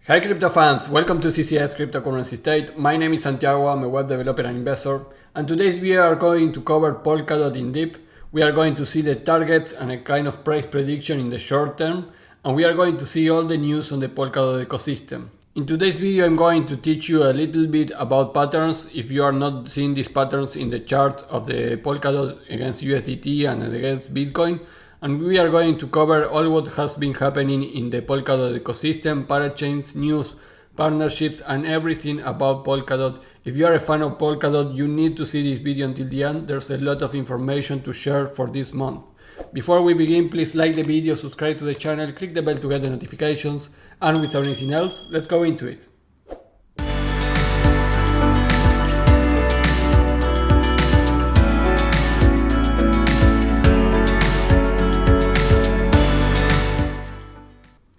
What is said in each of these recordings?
Hi crypto fans, welcome to CCS Cryptocurrency State. My name is Santiago, I'm a web developer and investor, and today's we are going to cover Polkadot in deep. We are going to see the targets and a kind of price prediction in the short term, and we are going to see all the news on the Polkadot ecosystem. In today's video I'm going to teach you a little bit about patterns if you are not seeing these patterns in the chart of the Polkadot against USDT and against Bitcoin. And we are going to cover all what has been happening in the Polkadot ecosystem, Parachains, news, partnerships, and everything about Polkadot. If you are a fan of Polkadot, you need to see this video until the end. There's a lot of information to share for this month. Before we begin, please like the video, subscribe to the channel, click the bell to get the notifications, and without anything else, let's go into it.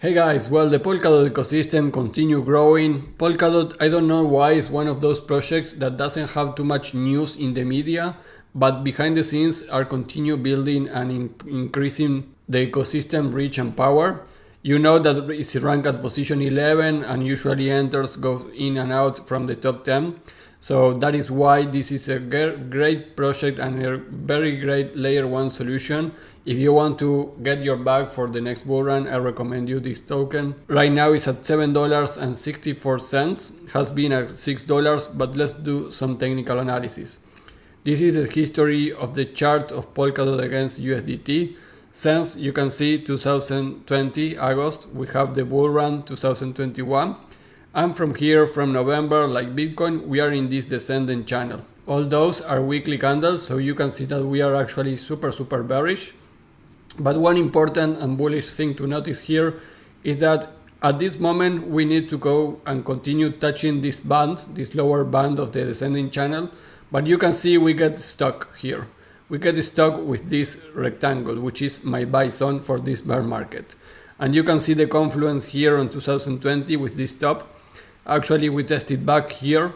Hey guys, well, the Polkadot ecosystem continue growing. Polkadot, I don't know why, is one of those projects that doesn't have too much news in the media, but behind the scenes are continue building and increasing the ecosystem reach and power. You know that it's ranked at position 11 and usually enters, goes in and out from the top 10. So that is why this is a great project and a very great layer 1 solution. If you want to get your bag for the next Bullrun, I recommend you this token. Right now it's at $7.64, has been at $6, but let's do some technical analysis. This is the history of the chart of Polkadot against USDT. Since you can see 2020 August, we have the Bullrun 2021. And from here, from November, like Bitcoin, we are in this descending channel. All those are weekly candles, so you can see that we are actually super bearish. But one important and bullish thing to notice here is that at this moment we need to go and continue touching this band, this lower band of the descending channel. But you can see we get stuck here. We get stuck with this rectangle, which is my buy zone for this bear market. And you can see the confluence here on 2020 with this top. Actually, we tested back here.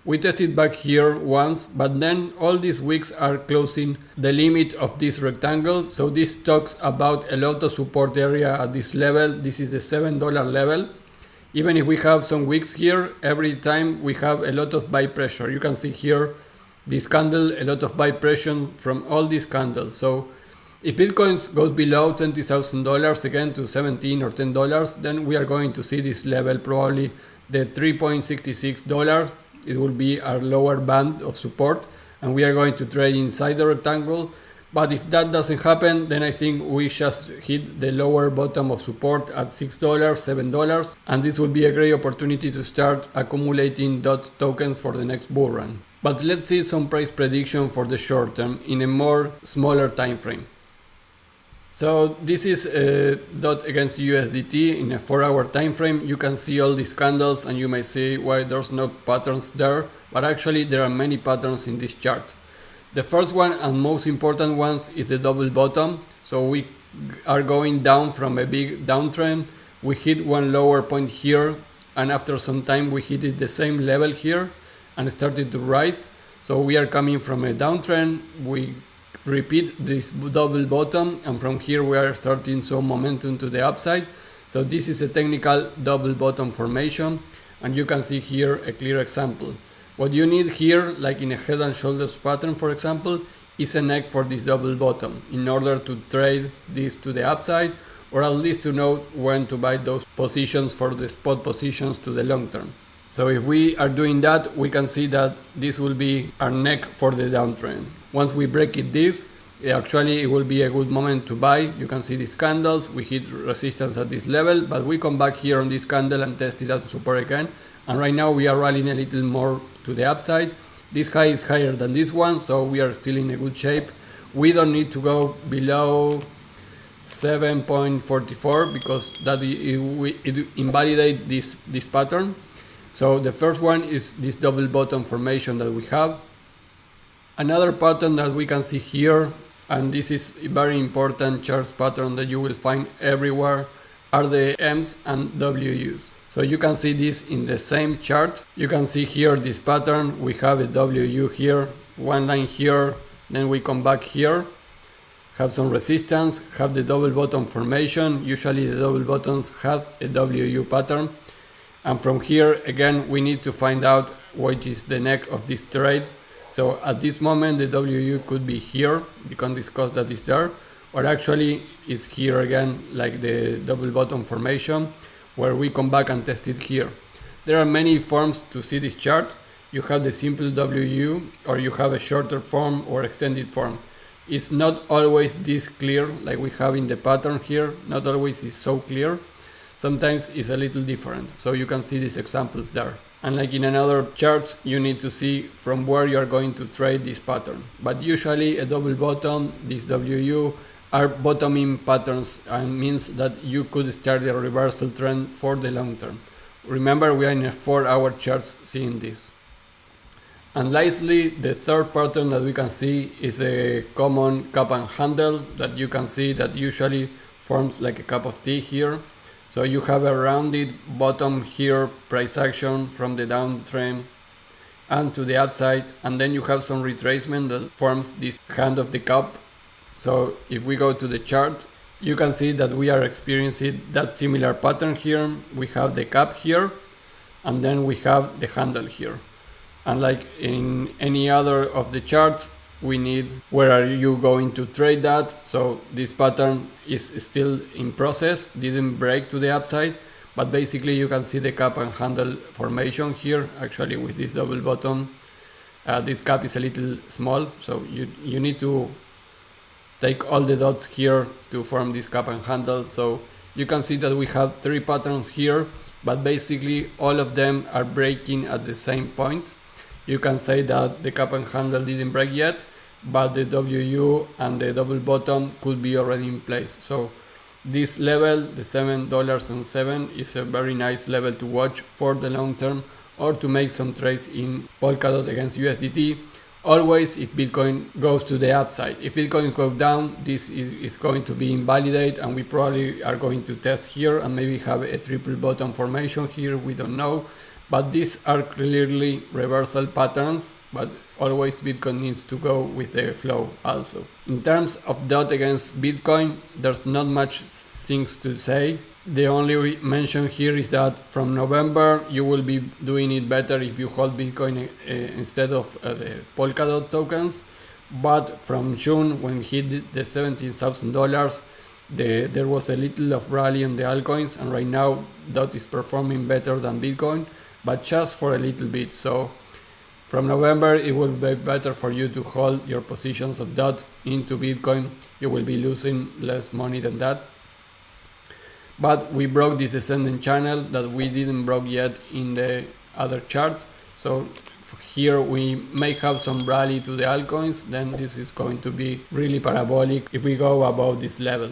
We tested back here once, but then all these weeks are closing the limit of this rectangle. So this talks about a lot of support area at this level. This is the $7 level. Even if we have some weeks here, every time we have a lot of buy pressure. You can see here this candle, a lot of buy pressure from all these candles. So if Bitcoin goes below $20,000 again to $17 or $10, then we are going to see this level, probably the $3.66. It will be our lower band of support, and we are going to trade inside the rectangle. But if that doesn't happen, then I think we just hit the lower bottom of support at $6, $7, and this will be a great opportunity to start accumulating DOT tokens for the next bull run. But let's see some price prediction for the short term in a more smaller time frame. So this is DOT against USDT in a 4-hour time frame. You can see all these candles and you may say why there's no patterns there, but actually there are many patterns in this chart. The first one and most important ones is the double bottom. So we are going down from a big downtrend. We hit one lower point here, and after some time we hit it the same level here and started to rise. So we are coming from a downtrend. We repeat this double bottom, and from here we are starting some momentum to the upside. So this is a technical double bottom formation, and you can see here a clear example. What you need here, like in a head and shoulders pattern for example, is a neck for this double bottom in order to trade this to the upside, or at least to know when to buy those positions for the spot positions to the long term. So if we are doing that, we can see that this will be our neck for the downtrend. Once we break it actually it will be a good moment to buy. You can see these candles, we hit resistance at this level, but we come back here on this candle and test it as support again. And right now we are rallying a little more to the upside. This high is higher than this one, so we are still in a good shape. We don't need to go below 7.44 because that it invalidates this pattern. So the first one is this double bottom formation that we have. Another pattern that we can see here, and this is a very important chart pattern that you will find everywhere, are the M's and W's. So you can see this in the same chart. You can see here this pattern. We have a WU here, one line here, then we come back here, have some resistance, have the double bottom formation. Usually the double bottoms have a WU pattern. And from here, again, we need to find out what is the neck of this trade. So at this moment, the WU could be here. You can discuss that is there, or actually is here again, like the double bottom formation, where we come back and test it here. There are many forms to see this chart. You have the simple WU, or you have a shorter form or extended form. It's not always this clear like we have in the pattern here. Not always is so clear. Sometimes it's a little different. So you can see these examples there. And like in another chart, you need to see from where you are going to trade this pattern. But usually a double bottom, this WU, are bottoming patterns, and means that you could start a reversal trend for the long term. Remember, we are in a 4-hour chart seeing this. And lastly, the third pattern that we can see is a common cup and handle that you can see that usually forms like a cup of tea here. So you have a rounded bottom here, price action from the downtrend and to the upside, and then you have some retracement that forms this hand of the cup. So if we go to the chart, you can see that we are experiencing that similar pattern here. We have the cup here, and then we have the handle here. And like in any other of the charts, we need where are you going to trade that. So this pattern is still in process, didn't break to the upside, but basically you can see the cup and handle formation here. Actually with this double bottom, this cap is a little small, so you need to take all the dots here to form this cup and handle. So you can see that we have 3 patterns here, but basically all of them are breaking at the same point. You can say that the cup and handle didn't break yet, but the WU and the double bottom could be already in place. So this level, the $7.07, is a very nice level to watch for the long term, or to make some trades in Polkadot against USDT. Always if Bitcoin goes to the upside. If Bitcoin goes down, this is going to be invalidate, and we probably are going to test here and maybe have a triple bottom formation here. We don't know. But these are clearly reversal patterns, but always Bitcoin needs to go with the flow also. In terms of DOT against Bitcoin, there's not much things to say. The only mention here is that from November you will be doing it better if you hold Bitcoin instead of the Polkadot tokens. But from June, when he hit the $17,000, there was a little of rally on the altcoins, and right now DOT is performing better than Bitcoin, but just for a little bit. So from November it will be better for you to hold your positions of DOT into Bitcoin. You will be losing less money than that. But we broke this descending channel that we didn't broke yet in the other chart. So here we may have some rally to the altcoins, then this is going to be really parabolic if we go above this level.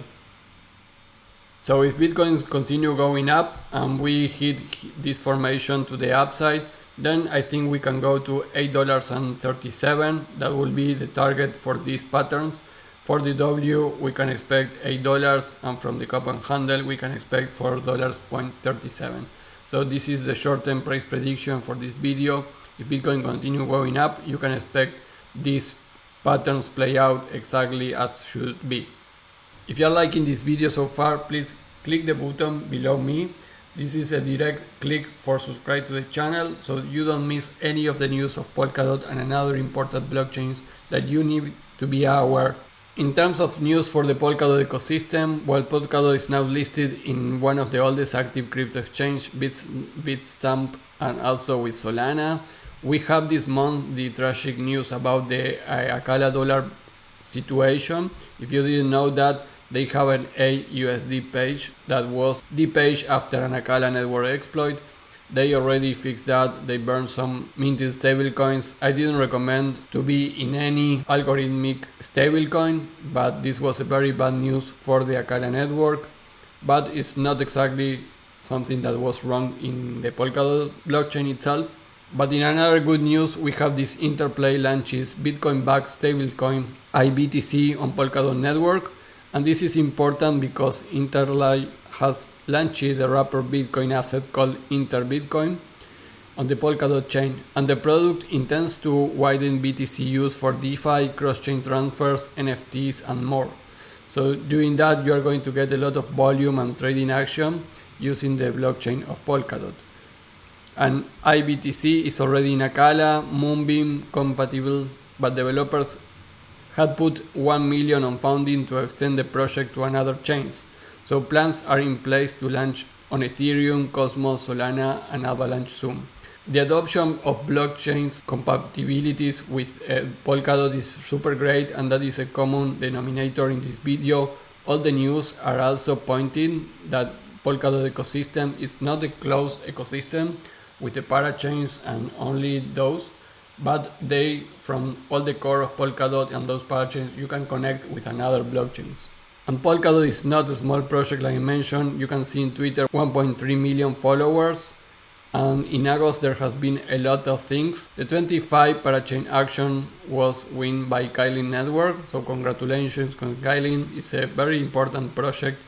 So if Bitcoins continue going up and we hit this formation to the upside, then I think we can go to $8.37. That will be the target for these patterns. For the W, we can expect $8, and from the cup and handle, we can expect $4.37. So this is the short-term price prediction for this video. If Bitcoin continue going up, you can expect these patterns play out exactly as should be. If you are liking this video so far, please click the button below me. This is a direct click for subscribe to the channel, so you don't miss any of the news of Polkadot and another important blockchains that you need to be aware. In terms of news for the Polkadot ecosystem, while Polkadot is now listed in one of the oldest active crypto exchange, Bitstamp, and also with Solana, we have this month the tragic news about the Akala dollar situation. If you didn't know that, they have an AUSD page that was the page after an Akala network exploit. They already fixed that. They burned some minted stablecoins. I didn't recommend to be in any algorithmic stablecoin, but this was a very bad news for the Akala network. But it's not exactly something that was wrong in the Polkadot blockchain itself. But in another good news, we have this Interlay launches Bitcoin-backed stablecoin iBTC on Polkadot network. And this is important because Interlay has launched the wrapper Bitcoin asset called InterBitcoin on the Polkadot chain. And the product intends to widen BTC use for DeFi, cross-chain transfers, NFTs, and more. So doing that, you are going to get a lot of volume and trading action using the blockchain of Polkadot. And iBTC is already in Akala, Moonbeam compatible, but developers had put 1 million on funding to extend the project to another chains. So plans are in place to launch on Ethereum, Cosmos, Solana, and Avalanche soon. The adoption of blockchains compatibilities with Polkadot is super great, and that is a common denominator in this video. All the news are also pointing that Polkadot ecosystem is not a closed ecosystem with the parachains and only those, but they, from all the core of Polkadot and those parachains, you can connect with another blockchains. And Polkadot is not a small project like I mentioned. You can see in Twitter 1.3 million followers. And in August there has been a lot of things. The 25 Parachain Auction was won by Kylin network, so congratulations Kylin. It's a very important project.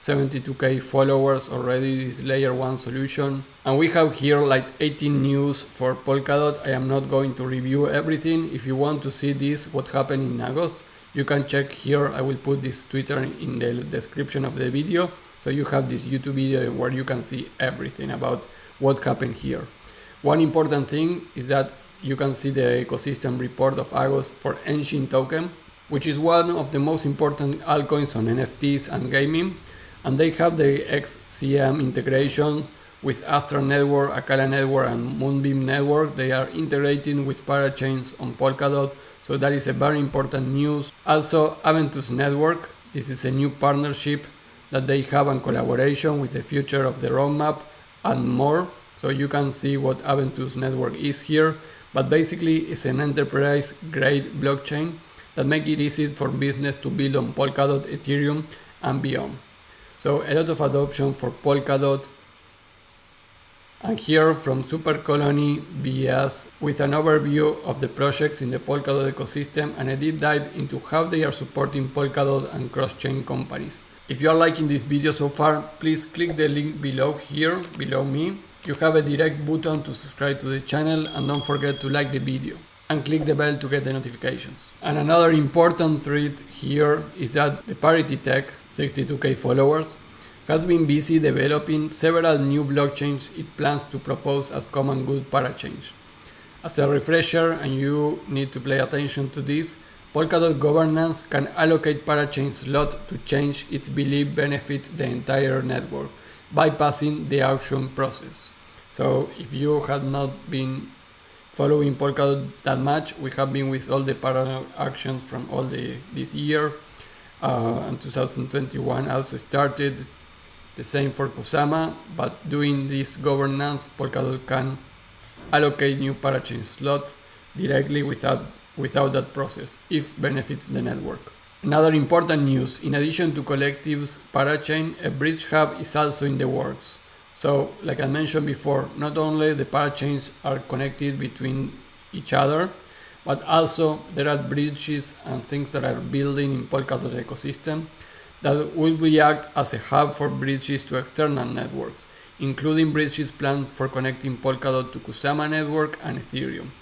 72k followers already, this layer 1 solution. And we have here like 18 news for Polkadot. I am not going to review everything. If you want to see this, what happened in August, you can check here. I will put this Twitter in the description of the video. So you have this YouTube video where you can see everything about what happened here. One important thing is that you can see the ecosystem report of August for Enjin token, which is one of the most important altcoins on NFTs and gaming. And they have the XCM integration with Astra Network, Akala Network, and Moonbeam Network. They are integrating with Parachains on Polkadot, so that is a very important news. Also, Aventus Network, this is a new partnership that they have in collaboration with the future of the roadmap and more. So you can see what Aventus Network is here, but basically it's an enterprise grade blockchain that make it easy for business to build on Polkadot, Ethereum, and beyond. So a lot of adoption for Polkadot. And here from Super Colony BS with an overview of the projects in the Polkadot ecosystem and a deep dive into how they are supporting Polkadot and cross-chain companies. If you are liking this video so far, please click the link below here, below me. You have a direct button to subscribe to the channel, and don't forget to like the video and click the bell to get the notifications. And another important thread here is that the Parity Tech, 62k followers, has been busy developing several new blockchains it plans to propose as common good parachains. As a refresher, and you need to pay attention to this, Polkadot governance can allocate parachain slot to change its belief benefit the entire network, bypassing the auction process. So if you have not been following Polkadot that much, we have been with all the parallel actions from all this year, and 2021 also started. The same for Kusama, but doing this governance, Polkadot can allocate new parachain slot directly without that process, if benefits the network. Another important news, in addition to collectives parachain, a bridge hub is also in the works. So, like I mentioned before, not only the parachains are connected between each other, but also there are bridges and things that are building in Polkadot ecosystem that will react as a hub for bridges to external networks, including bridges planned for connecting Polkadot to Kusama network and Ethereum.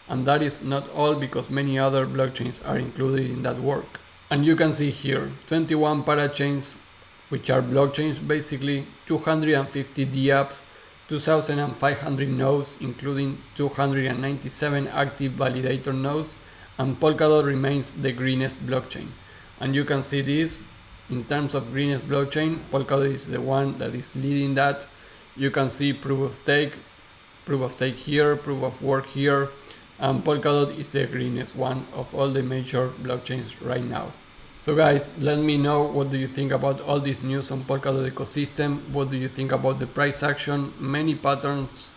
And that is not all, because many other blockchains are included in that work. And you can see here 21 parachains, which are blockchains basically, 250 dApps, 2,500 nodes, including 297 active validator nodes, and Polkadot remains the greenest blockchain. And you can see this in terms of greenest blockchain, Polkadot is the one that is leading that. You can see proof of stake here, proof of work here, and Polkadot is the greenest one of all the major blockchains right now. So guys, let me know what do you think about all this news on Polkadot ecosystem. What do you think about the price action? Many patterns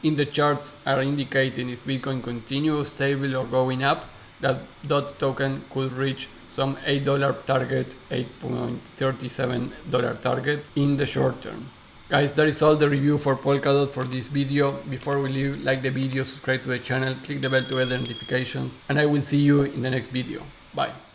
in the charts are indicating if Bitcoin continues stable or going up, that DOT token could reach some $8 target, $8.37 target in the short term. Guys, that is all the review for Polkadot for this video. Before we leave, like the video, subscribe to the channel, click the bell to get the notifications, and I will see you in the next video. Bye.